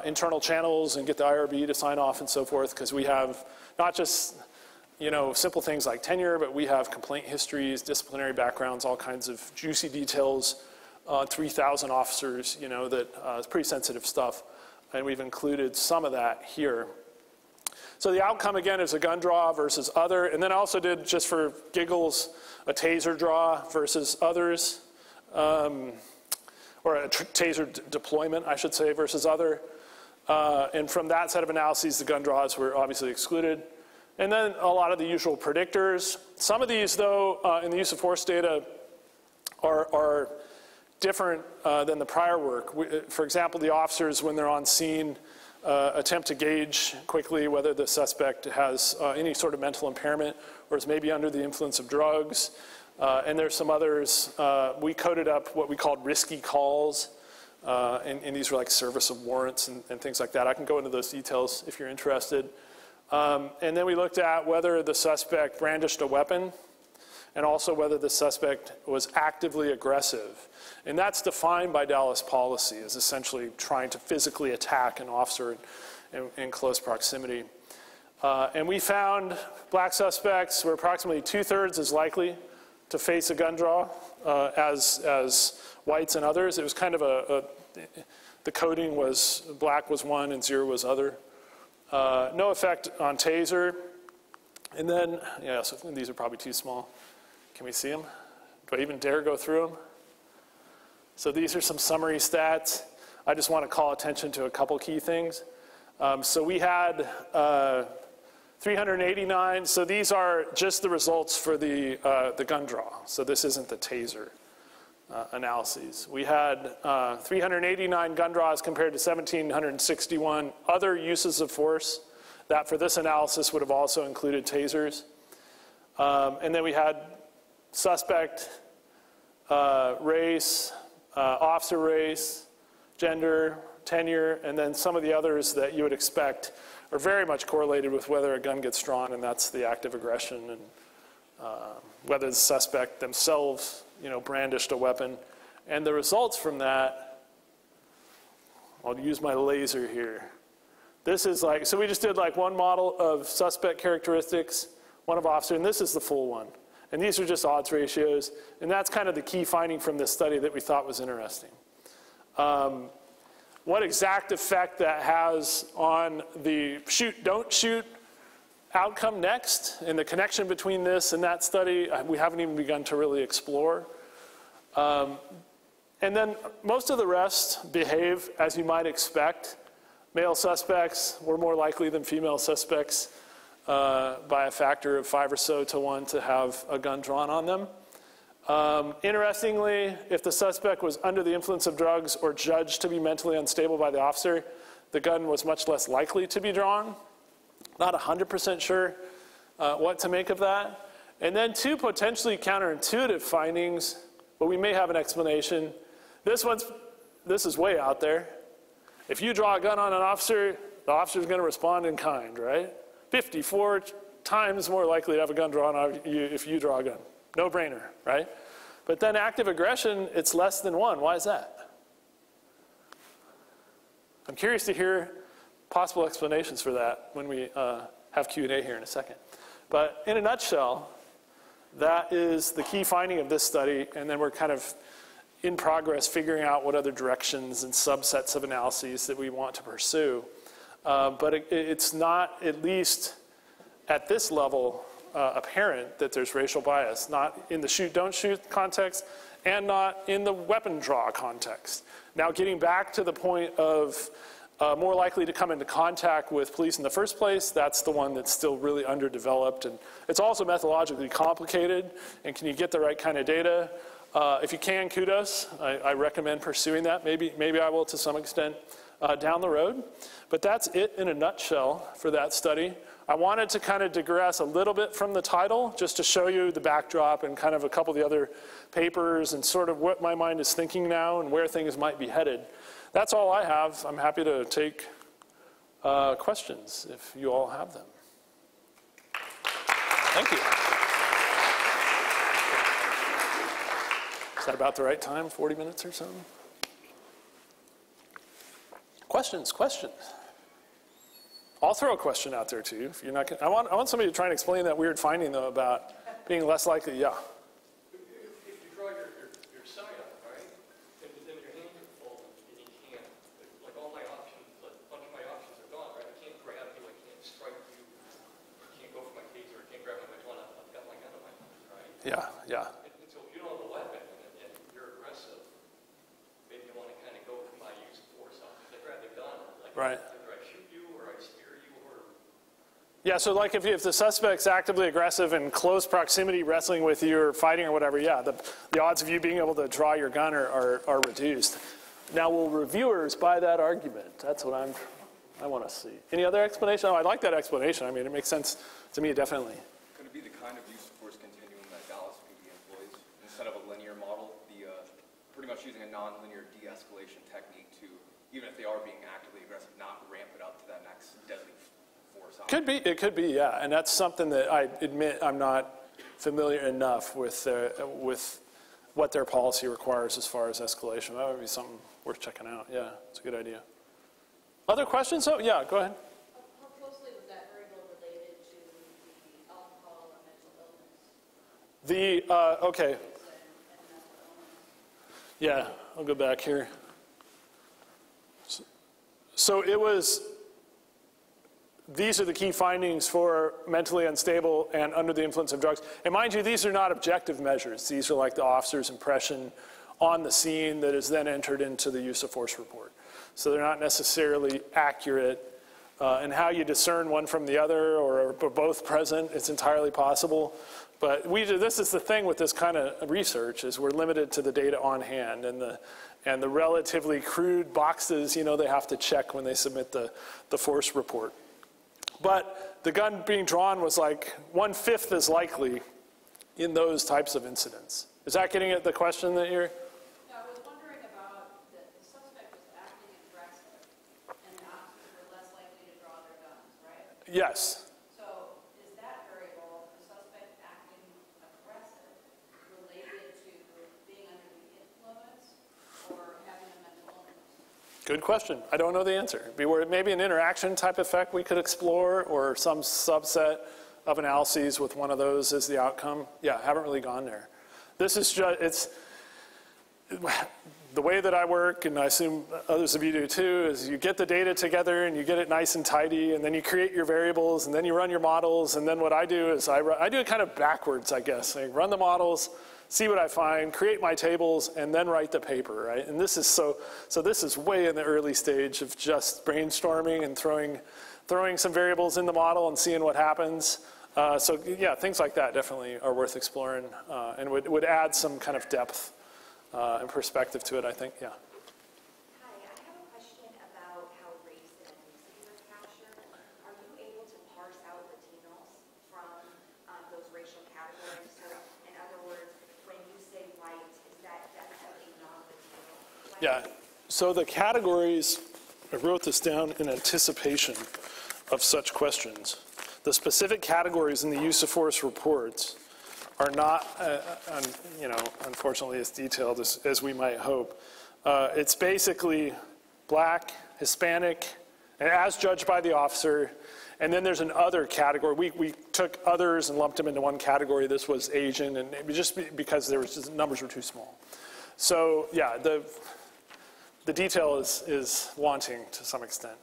internal channels and get the IRB to sign off and so forth, because we have not just simple things like tenure, but we have complaint histories, disciplinary backgrounds, all kinds of juicy details, 3,000 officers, that is pretty sensitive stuff. And we've included some of that here. So the outcome, again, is a gun draw versus other. And then I also did, just for giggles, a taser draw versus others, or a taser deployment, I should say, versus other. And from that set of analyses, the gun draws were obviously excluded. And then a lot of the usual predictors. Some of these, though, in the use of force data are different than the prior work. For example, the officers, when they're on scene, attempt to gauge quickly whether the suspect has any sort of mental impairment or is maybe under the influence of drugs. And there's some others. We coded up what we called risky calls. And these were like service of warrants and things like that. I can go into those details if you're interested. And then we looked at whether the suspect brandished a weapon and also whether the suspect was actively aggressive. And that's defined by Dallas policy as essentially trying to physically attack an officer in close proximity. And we found black suspects were approximately 2/3 as likely to face a gun draw as whites and others. It was kind of the coding was black was one and 0 was other. No effect on taser. And then, yeah, so these are probably too small. Can we see them? Do I even dare go through them? So these are some summary stats. I just want to call attention to a couple key things. So we had 389. So these are just the results for the gun draw. So this isn't the taser analyses. We had 389 gun draws compared to 1,761 other uses of force. That for this analysis would have also included tasers. And then we had suspect, race, officer race, gender, tenure, and then some of the others that you would expect are very much correlated with whether a gun gets drawn, and that's the act of aggression and whether the suspect themselves, brandished a weapon. And the results from that, I'll use my laser here. This is so we just did one model of suspect characteristics, one of officer, and this is the full one. And these are just odds ratios, and that's kind of the key finding from this study that we thought was interesting. What exact effect that has on the shoot, don't shoot outcome next, and the connection between this and that study, we haven't even begun to really explore. And then most of the rest behave as you might expect. Male suspects were more likely than female suspects by a factor of 5 or so to 1 to have a gun drawn on them. Interestingly, if the suspect was under the influence of drugs or judged to be mentally unstable by the officer, the gun was much less likely to be drawn. Not 100% sure what to make of that. And then 2 potentially counterintuitive findings, but we may have an explanation. This is way out there. If you draw a gun on an officer, the officer's going to respond in kind, right? 54 times more likely to have a gun drawn on you if you draw a gun. No brainer, right? But then active aggression, it's less than 1. Why is that? I'm curious to hear possible explanations for that when we have Q&A here in a second. But in a nutshell, that is the key finding of this study, and then we're kind of in progress figuring out what other directions and subsets of analyses that we want to pursue. But it's not, at least at this level, apparent that there's racial bias, not in the shoot, don't shoot context, and not in the weapon draw context. Now, getting back to the point of more likely to come into contact with police in the first place, that's the one that's still really underdeveloped, and it's also methodologically complicated, and can you get the right kind of data? If you can, kudos. I recommend pursuing that. Maybe I will to some extent down the road. But that's it in a nutshell for that study. I wanted to kind of digress a little bit from the title, just to show you the backdrop and kind of a couple of the other papers and sort of what my mind is thinking now and where things might be headed. That's all I have. I'm happy to take questions if you all have them. Thank you. Is that about the right time, 40 minutes or so? Questions? I'll throw a question out there too. If you're not, I want somebody to try and explain that weird finding though about being less likely. Yeah. If you draw your sight up, right, and then your hands are full, and you can't, like all my options, like a bunch of my options are gone, right? I can't grab you, I can't strike you, I can't go for my taser, I can't grab my gun, I've got my gun in my hand, right? Yeah. And so if you don't have a weapon and you're aggressive, maybe you want to kind of go for my use of force options. I grab the gun, like, right. either I shoot you or I spear you or... Yeah, so like if the suspect's actively aggressive in close proximity, wrestling with you or fighting or whatever, yeah, the odds of you being able to draw your gun are reduced. Now, will reviewers buy that argument? That's what I want to see. Any other explanation? Oh, I like that explanation. I mean, it makes sense to me, definitely. Could it be the kind of use of force continuum that Dallas PD employs? Instead of a linear model, pretty much using a non-linear de-escalation technique to, even if they are being actively aggressive, not ramp it up to that next deadly force. It could be, yeah. And that's something that I admit I'm not familiar enough with what their policy requires as far as escalation. That would be something worth checking out. Yeah, it's a good idea. Other questions? Oh, yeah, go ahead. How closely was that variable related to the alcohol or mental illness? Okay. Yeah, I'll go back here. So it was these are the key findings for mentally unstable and under the influence of drugs. And mind you, these are not objective measures. These are like the officer's impression on the scene that is then entered into the use of force report. So they're not necessarily accurate. And how you discern one from the other or both present, it's entirely possible. But this is the thing with this kind of research, is we're limited to the data on hand and the relatively crude boxes, you know, they have to check when they submit the force report. But the gun being drawn was like 1/5 as likely in those types of incidents. Is that getting at the question that you're? No, I was wondering about the suspect was acting aggressive, and the officers were less likely to draw their guns, right? Yes. So is that variable, the suspect acting aggressive, related to being under the influence or having a mental illness? Good question. I don't know the answer. Maybe an interaction type effect we could explore, or some subset of analyses with one of those as the outcome. Yeah, haven't really gone there. This is just, it's the way that I work, and I assume others of you do too, is you get the data together and you get it nice and tidy, and then you create your variables, and then you run your models, and then what I do is I do it kind of backwards, I guess. I run the models, see what I find, create my tables, and then write the paper, right? And this is so this is way in the early stage of just brainstorming and throwing some variables in the model and seeing what happens. So yeah, things like that definitely are worth exploring, and would add some kind of depth and perspective to it, I think, yeah. Hi, I have a question about how race and ethnicity was captured. Are you able to parse out Latinos from those racial categories? So, in other words, when you say white, is that definitely non-Latino? Yeah, so the categories, I wrote this down in anticipation of such questions. The specific categories in the use of force reports are not, unfortunately, as detailed as we might hope. It's basically black, Hispanic, and as judged by the officer, and then there's an other category. We took others and lumped them into one category. This was Asian, and just because numbers were too small. So yeah, the detail is wanting to some extent.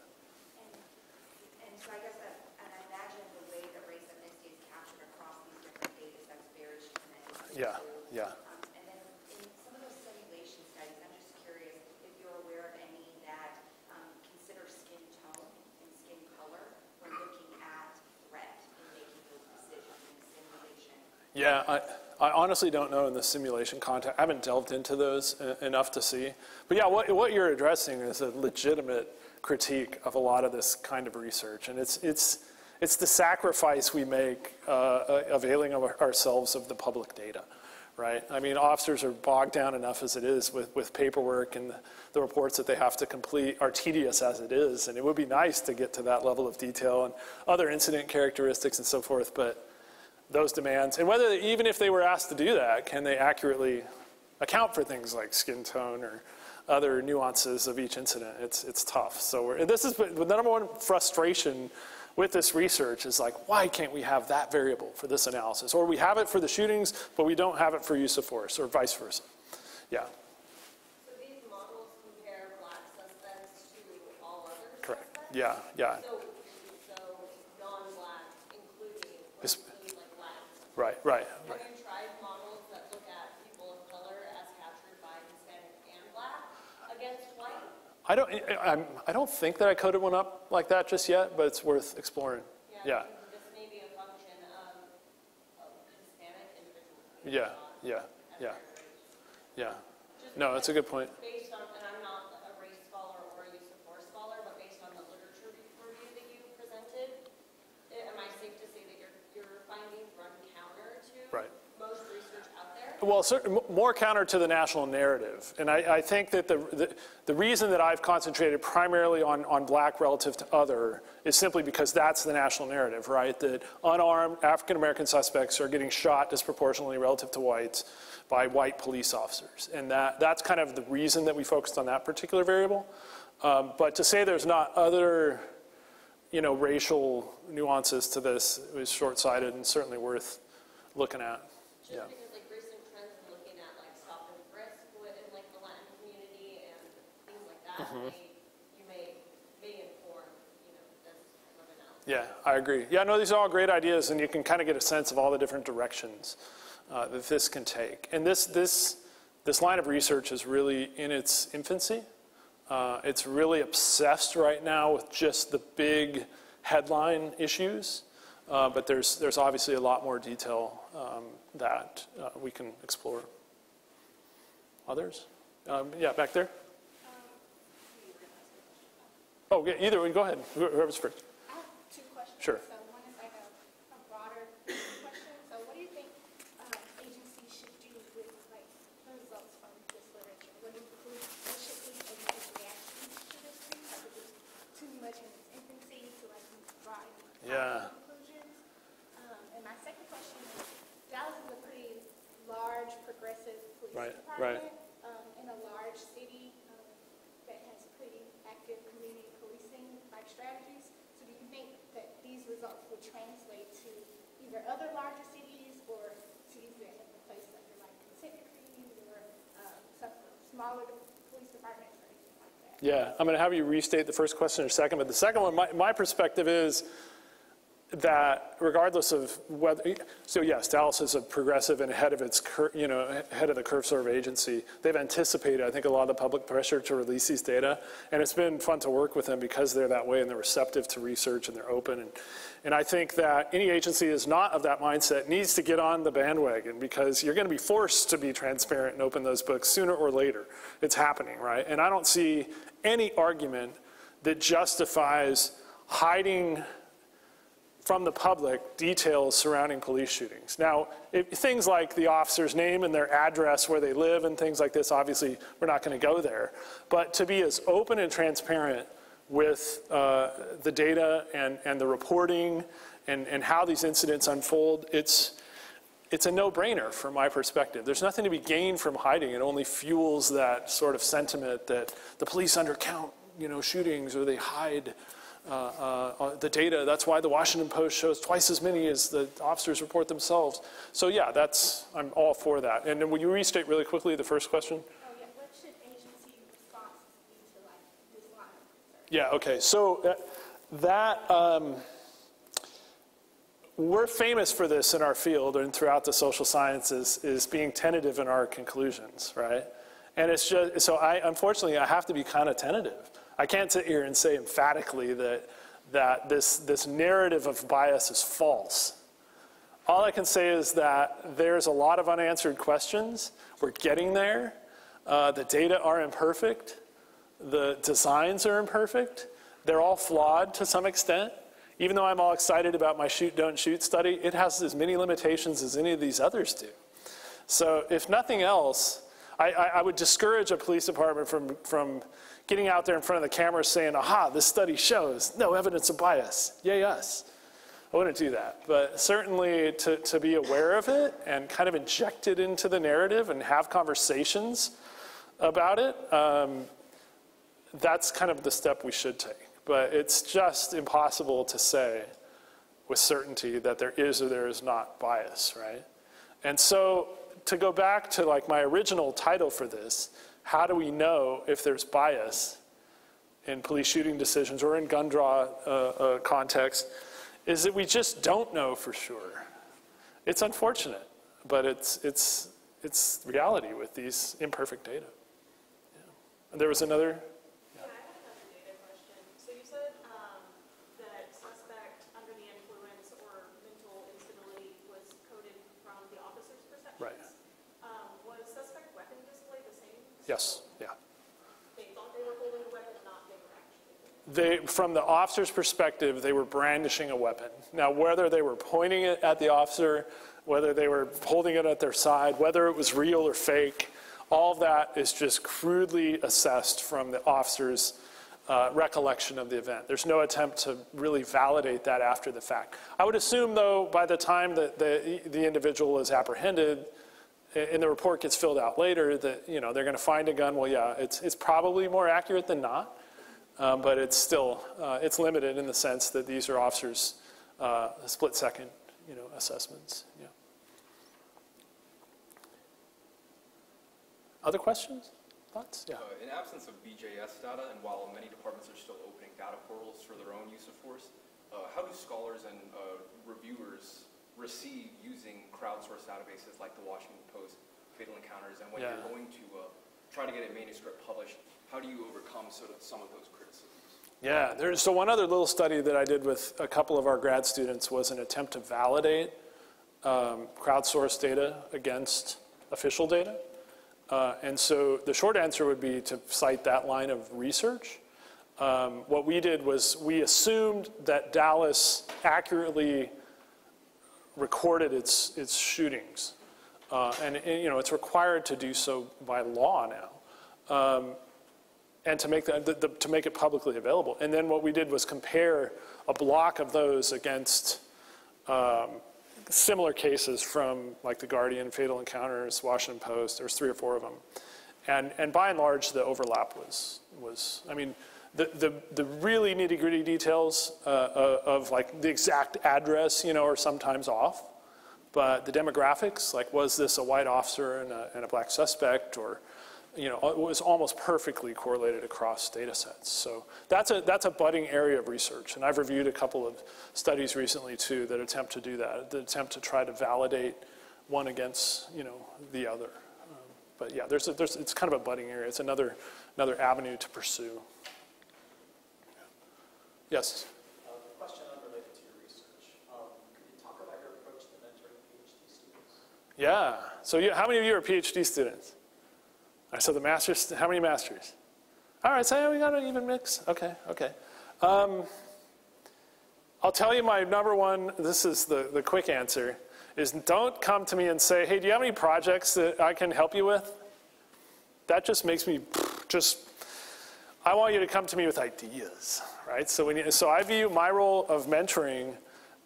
And so I guess I imagine the way that race and ethnicity is captured across these different data sets varies tremendously. Yeah, yeah. And then in some of those simulation studies, I'm just curious if you're aware of any that consider skin tone and skin color when looking at threat and making those decisions in simulation. Yeah, I honestly don't know in the simulation context. I haven't delved into those enough to see. But yeah, what you're addressing is a legitimate critique of a lot of this kind of research. And it's the sacrifice we make availing of ourselves of the public data, right? I mean, officers are bogged down enough as it is with paperwork, and the reports that they have to complete are tedious as it is. And it would be nice to get to that level of detail and other incident characteristics and so forth, but those demands, and whether even if they were asked to do that, can they accurately account for things like skin tone or other nuances of each incident? It's tough. So this is the number one frustration with this research is like, why can't we have that variable for this analysis? Or we have it for the shootings, but we don't have it for use of force, or vice versa. Yeah. So these models compare black suspects to all other Correct. suspects? Yeah, yeah. So non-black, including It's- like black. Right. Have you tried models that look at people of color as captured by Hispanic and black against white? I don't think that I coded one up like that just yet, but it's worth exploring. Yeah. This may be a function of Hispanic individuals. Yeah. No, that's a good point. Based on, and I'm not a race scholar or a use of force scholar, but based on the literature review that you presented, am I safe to say that your findings run counter to most research out there? Well, more counter to the national narrative. And I think that the reason that I've concentrated primarily on black relative to other is simply because that's the national narrative, right? That unarmed African-American suspects are getting shot disproportionately relative to whites by white police officers. And that's kind of the reason that we focused on that particular variable. But to say there's not other, racial nuances to this is short-sighted and certainly worth looking at. Just because recent trends in looking at stop and frisk within the Latin community and things like that, you may inform this type of analysis. Yeah, I agree. Yeah, no, these are all great ideas, and you can kind of get a sense of all the different directions that this can take. And this line of research is really in its infancy. It's really obsessed right now with just the big headline issues, but there's obviously a lot more detail that we can explore. Others? Yeah, back there. Oh, yeah, either way, go ahead. Whoever's first. I have two questions. Sure. So one is like a broader question. So what do you think agencies should do with like the results from this literature? What should agencies' reactions to this be? Like, is it too much in its infancy to like draw any conclusions? And my second question is, Dallas is a pretty large, progressive police department in a large city that has pretty active community policing like strategies. So do you think that these results would translate to either other larger cities or cities that have replaced under like consent decrees or some smaller police departments or anything like that? Yeah, I'm going to have you restate the first question in a second, but the second one, my perspective is that regardless of whether, so yes, Dallas is a progressive and ahead of its, ahead of the curve sort of agency. They've anticipated, I think, a lot of the public pressure to release these data, and it's been fun to work with them because they're that way and they're receptive to research and they're open. And I think that any agency is not of that mindset needs to get on the bandwagon because you're going to be forced to be transparent and open those books sooner or later. It's happening, right? And I don't see any argument that justifies hiding from the public details surrounding police shootings. Now, things like the officer's name and their address where they live and things like this, obviously we're not going to go there. But to be as open and transparent with the data and the reporting and how these incidents unfold, it's a no-brainer from my perspective. There's nothing to be gained from hiding. It only fuels that sort of sentiment that the police undercount, shootings, or they hide the data. That's why the Washington Post shows twice as many as the officers report themselves. So yeah, I'm all for that. And then will you restate really quickly the first question? Oh yeah, what should agency responses be to like this line of concern? Yeah, okay. So we're famous for this in our field and throughout the social sciences is being tentative in our conclusions, right? And it's just, so unfortunately, I have to be kind of tentative. I can't sit here and say emphatically that this narrative of bias is false. All I can say is that there's a lot of unanswered questions. We're getting there. The data are imperfect. The designs are imperfect. They're all flawed to some extent. Even though I'm all excited about my shoot, don't shoot study, it has as many limitations as any of these others do. So if nothing else, I would discourage a police department from getting out there in front of the camera saying, aha, this study shows no evidence of bias. Yay us. I wouldn't do that. But certainly to be aware of it and kind of inject it into the narrative and have conversations about it, that's kind of the step we should take. But it's just impossible to say with certainty that there is or there is not bias, right? And so to go back to like my original title for this, how do we know if there's bias in police shooting decisions or in gun draw context, is that we just don't know for sure. It's unfortunate, but it's reality with these imperfect data. Yeah. And there was another. Yeah, I have another data question. So you said that suspect under the influence or mental instability was coded from the officer's perceptions. Right. Was suspect weapon display the same? Yes, yeah. They thought they were holding a weapon, not they were actually. From the officer's perspective, they were brandishing a weapon. Now, whether they were pointing it at the officer, whether they were holding it at their side, whether it was real or fake, all of that is just crudely assessed from the officer's recollection of the event. There's no attempt to really validate that after the fact. I would assume, though, by the time that the individual is apprehended and the report gets filled out later, that they're going to find a gun. Well, yeah, it's probably more accurate than not, but it's still it's limited in the sense that these are officers' split-second assessments. Yeah. Other questions? Thoughts? Yeah. In absence of BJS data, and while many departments are still opening data portals for their own use of force, how do scholars and reviewers receive using crowdsourced databases like the Washington Post, Fatal Encounters, and when you're going to try to get a manuscript published, how do you overcome some of those criticisms? Yeah, so one other little study that I did with a couple of our grad students was an attempt to validate crowdsourced data against official data. And so the short answer would be to cite that line of research. What we did was we assumed that Dallas accurately recorded its shootings. And it's required to do so by law now. And to make to make it publicly available. And then what we did was compare a block of those against similar cases from like The Guardian, Fatal Encounters, Washington Post. There's 3 or 4 of them. And by and large, the overlap was I mean, the really nitty-gritty details of like the exact address, are sometimes off. But the demographics, like was this a white officer and a black suspect, or it was almost perfectly correlated across data sets. So that's a budding area of research. And I've reviewed a couple of studies recently too that attempt to do that, that attempt to try to validate one against the other. But yeah, it's kind of a budding area. It's another avenue to pursue. Yes? A question unrelated to your research. Could you talk about your approach to mentoring PhD students? Yeah. So how many of you are PhD students? All right, so the masters, how many masters? All right, so we got an even mix. Okay. I'll tell you my number one, this is the quick answer, is don't come to me and say, hey, do you have any projects that I can help you with? That just makes me I want you to come to me with ideas, right? So I view my role of mentoring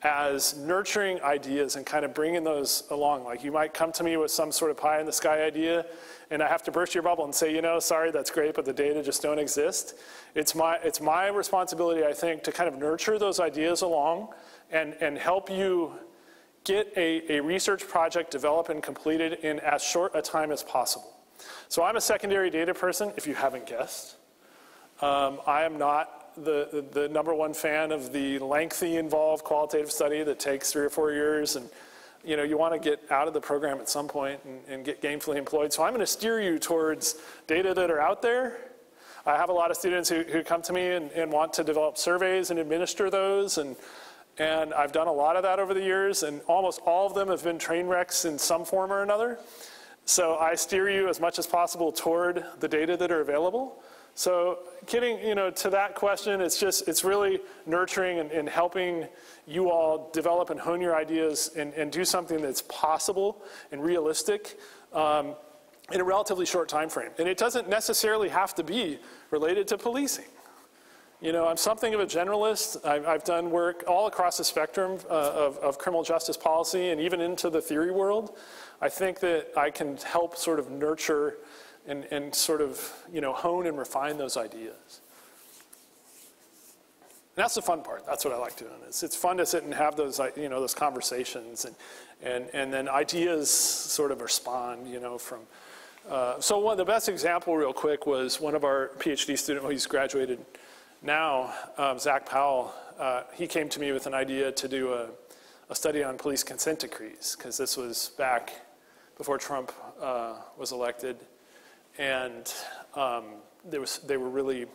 as nurturing ideas and kind of bringing those along. Like you might come to me with some sort of pie in the sky idea, and I have to burst your bubble and say, sorry, that's great, but the data just don't exist. It's my responsibility, I think, to kind of nurture those ideas along and help you get a research project developed and completed in as short a time as possible. So I'm a secondary data person, if you haven't guessed. I am not the number one fan of the lengthy, involved qualitative study that takes 3 or 4 years, and you want to get out of the program at some point and get gainfully employed. So I'm going to steer you towards data that are out there. I have a lot of students who come to me and want to develop surveys and administer those, and I've done a lot of that over the years, and almost all of them have been train wrecks in some form or another. So I steer you as much as possible toward the data that are available. So getting to that question, it's really nurturing and helping you all develop and hone your ideas and do something that's possible and realistic in a relatively short time frame. And it doesn't necessarily have to be related to policing. I'm something of a generalist. I've done work all across the spectrum of criminal justice policy and even into the theory world. I think that I can help sort of nurture and sort of, hone and refine those ideas. And that's the fun part. That's what I like doing. It's fun to sit and have those, those conversations, and then ideas sort of respond, from. So the best example, real quick, was one of our PhD students. He's graduated now, Zach Powell. He came to me with an idea to do a study on police consent decrees, because this was back before Trump was elected. And they were really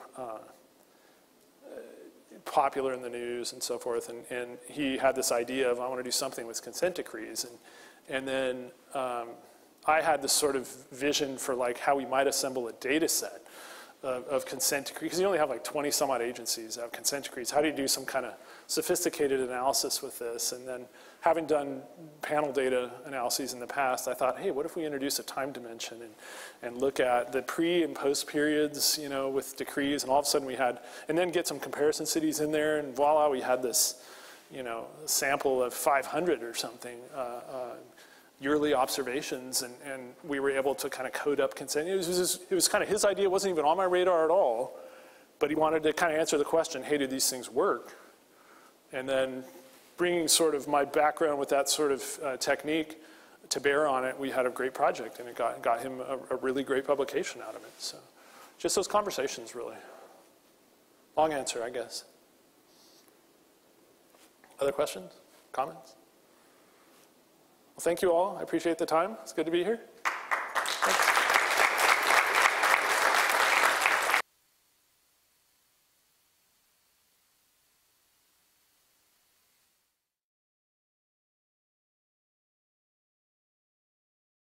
popular in the news and so forth. And he had this idea of, I want to do something with consent decrees. And then I had this sort of vision for like how we might assemble a data set of consent decrees. Because you only have like 20 some odd agencies that have consent decrees. How do you do some kind of sophisticated analysis with this? And then having done panel data analyses in the past, I thought, hey, what if we introduce a time dimension and look at the pre and post periods, with decrees, and all of a sudden we had, and then get some comparison cities in there, and voila, we had this, sample of 500 or something, yearly observations, and we were able to kind of code up consent. It was kind of his idea. It wasn't even on my radar at all, but he wanted to kind of answer the question, hey, do these things work? And then bringing sort of my background with that sort of technique to bear on it, we had a great project, and it got him a really great publication out of it. So just those conversations, really. Long answer, I guess. Other questions, comments? Well, thank you all. I appreciate the time. It's good to be here.